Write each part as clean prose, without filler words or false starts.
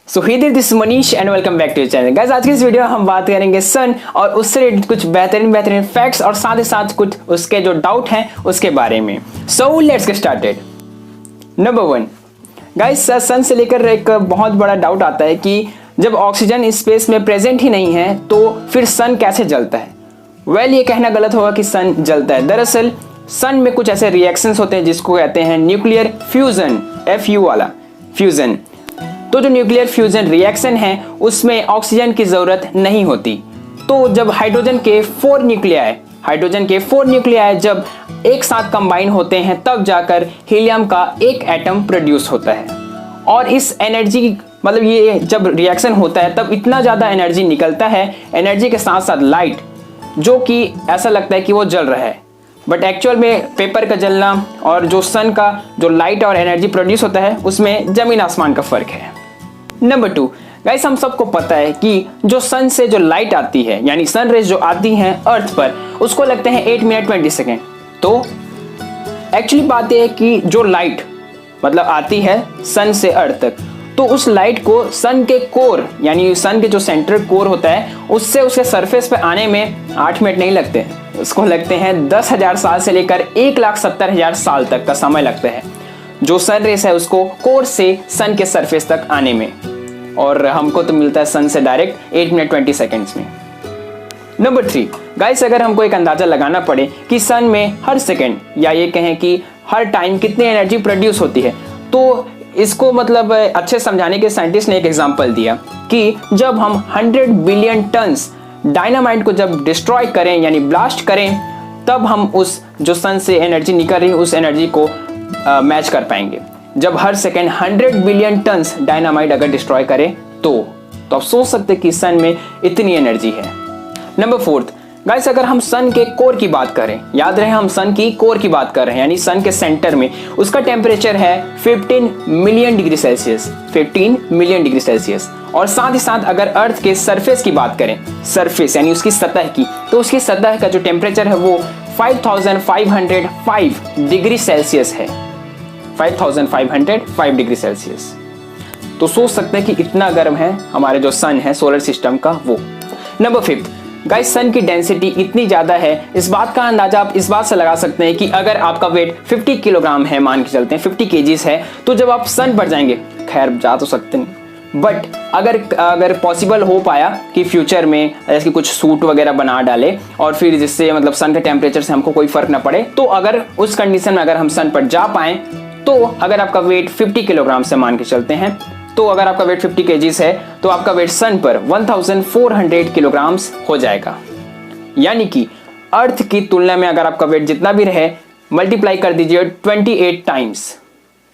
So hi this is Manish and welcome back to channel guys. आज की इस video में हम बात करेंगे सन और उससे रिलेटेड कुछ बेहतरीन फैक्ट्स और साथ ही साथ कुछ उसके जो डाउट हैं उसके बारे में। So let's get started. Number 1 guys, sun से लेकर एक बहुत बड़ा डाउट आता है कि जब ऑक्सीजन स्पेस में प्रेजेंट ही नहीं है तो फिर सन कैसे जलता है। वेल, ये कहना गलत होगा कि सन जलता है। दरअसल सन में कुछ ऐसे रिएक्शंस होते हैं जिसको कहते हैं न्यूक्लियर फ्यूजन, FU वाला फ्यूजन। तो जो न्यूक्लियर फ्यूजन रिएक्शन है उसमें ऑक्सीजन की जरूरत नहीं होती। तो जब हाइड्रोजन के 4 न्यूक्लियाई जब एक साथ कंबाइन होते हैं तब जाकर हीलियम का एक एटम प्रोड्यूस होता है। और इस एनर्जी मतलब ये जब रिएक्शन होता है तब इतना ज़्यादा एनर्जी निकलता है, एनर्जी के साथ साथ लाइट, जो कि ऐसा लगता है कि वो जल रहा है, बट एक्चुअल में पेपर का जलना और जो सन का जो लाइट और एनर्जी प्रोड्यूस होता है उसमें जमीन आसमान का फर्क है। नंबर 2 गाइस, हम सबको पता है कि जो सन से जो लाइट आती है यानी सन रेज जो आती हैं अर्थ पर उसको लगते हैं 8 मिनट 20 सेकेंड। तो एक्चुअली बात यह है कि जो लाइट मतलब आती है सन से अर्थ तक, तो उस लाइट को सन के कोर यानी सन के जो सेंट्रल कोर होता है उससे उसके सरफेस पे आने में 8 मिनट नहीं लगते, उसको लगते हैं 10,000 साल से लेकर 1,70,000 साल तक का समय लगता है जो सन रेस है उसको कोर से सन के सरफेस तक आने में, और हमको तो मिलता है सन से डायरेक्ट 8 मिनट 20 सेकेंड्स में। नंबर 3 गाइस, अगर हमको एक अंदाजा लगाना पड़े कि सन में हर सेकेंड या ये कहें कि हर टाइम कितनी एनर्जी प्रोड्यूस होती है, तो इसको मतलब अच्छे समझाने के साइंटिस्ट ने एक एग्जांपल दिया कि जब हम 100 बिलियन टन्स डायनामाइट को जब डिस्ट्रॉय करें यानी ब्लास्ट करें तब हम उस जो सन से एनर्जी निकल रही है उस एनर्जी को मैच कर पाएंगे। जब हर सेकेंड 100 बिलियन टन्स डायनामाइट अगर डिस्ट्रॉय करें तो आप सोच सकते कि सन में इतनी एनर्जी है। नंबर 4 गाइस, अगर हम सन के कोर की बात करें, याद रहे हम सन की कोर की बात कर रहे हैं यानी सन के सेंटर में, उसका टेम्परेचर है 15 million degree Celsius, 15 million degree Celsius. और साथ ही साथ अगर अर्थ के सरफेस की बात करें, सरफेस यानी उसकी सतह की, तो उसकी सतह का जो टेम्परेचर है वो 5505 डिग्री सेल्सियस है, 5505 डिग्री सेल्सियस। तो सोच सकते हैं कि इतना गर्म है हमारे जो सन है सोलर सिस्टम का वो। नंबर 5 गाइस, सन की डेंसिटी इतनी ज़्यादा है, इस बात का अंदाजा आप इस बात से लगा सकते हैं कि अगर आपका वेट 50 किलोग्राम है, मान के चलते हैं 50 केजीज है, तो जब आप सन पर जाएंगे, खैर जा तो सकते नहीं, बट अगर पॉसिबल हो पाया कि फ्यूचर में जैसे कुछ सूट वगैरह बना डाले और फिर जिससे मतलब सन के टेम्परेचर से हमको कोई फर्क ना पड़े, तो अगर उस कंडीशन में अगर हम सन पर जा पाएँ तो अगर आपका वेट 50 किलोग्राम से मान के चलते हैं, तो अगर आपका वेट 50 केजीज है तो आपका वेट सन पर 1400 किलोग्राम्स हो जाएगा। यानी कि अर्थ की तुलना में अगर आपका वेट जितना भी रहे मल्टीप्लाई कर दीजिए 28 टाइम्स,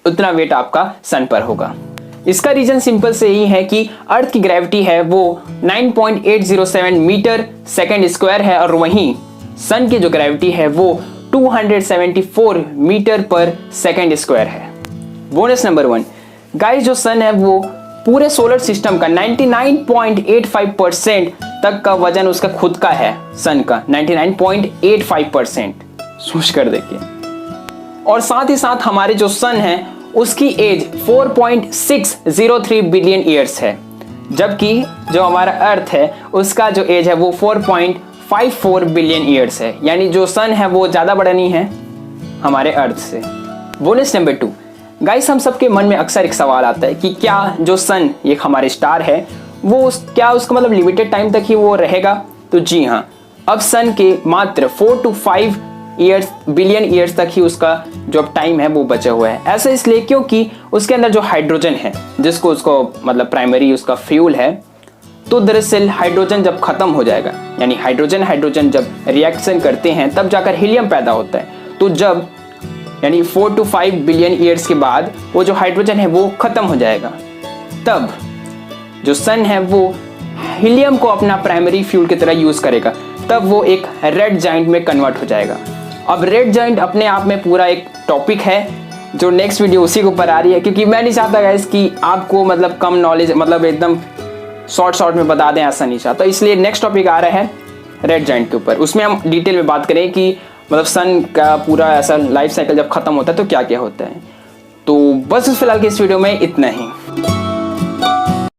उतना वेट आपका सन पर होगा। इसका रीजन सिंपल से ही है कि अर्थ की ग्रेविटी है वो 9.807 मीटर सेकेंड स्क्वायर है और वहीं सन की जो ग्रेविटी है वो 274 मीटर पर सेकेंड स्क्वायर है। बोनस नंबर 1 गाइस, जो सन है वो पूरे सोलर सिस्टम का 99.85% तक का वजन उसका खुद का है, सन का 99.85%, सोच कर देखिए। और साथ ही साथ हमारे जो सन है उसकी एज 4.603 बिलियन ईयर्स है, जबकि जो हमारा अर्थ है उसका जो एज है वो 4.54 बिलियन ईयर्स है, यानी जो सन है वो ज़्यादा बड़ा नहीं है हमारे अर्थ से। बोनस नंबर 2 गाइस, हम सबके मन में अक्सर एक सवाल आता है कि क्या जो सन एक हमारे स्टार है वो क्या उसका मतलब लिमिटेड टाइम तक ही वो रहेगा। तो जी हाँ, अब सन के मात्र 4 to 5 बिलियन ईयर्स तक ही उसका जो अब टाइम है वो बचा हुआ है। ऐसा इसलिए क्योंकि उसके अंदर जो हाइड्रोजन है जिसको उसको मतलब प्राइमरी उसका फ्यूल है, तो दरअसल हाइड्रोजन जब खत्म हो जाएगा यानी हाइड्रोजन जब रिएक्शन करते हैं तब जाकर हीलियम पैदा होता है। तो जब यानी 4 to 5 बिलियन ईयर्स के बाद वो जो हाइड्रोजन है वो खत्म हो जाएगा, तब जो सन है वो हीलियम को अपना प्राइमरी फ्यूल की तरह यूज करेगा, तब वो एक रेड जाइंट में कन्वर्ट हो जाएगा। अब रेड जाइंट अपने आप में पूरा एक टॉपिक है जो नेक्स्ट वीडियो उसी के ऊपर आ रही है, क्योंकि मैं नहीं चाहता गाइस कि आपको मतलब कम नॉलेज मतलब एकदम शॉर्ट में बता दें, ऐसा नहीं चाहता। इसलिए नेक्स्ट टॉपिक आ रहा है रेड जाइंट के ऊपर, उसमें हम डिटेल में बात करें कि मतलब सन का पूरा ऐसा लाइफ साइकिल जब खत्म होता है तो क्या क्या होता है। तो बस फिलहाल के इस वीडियो में इतना ही।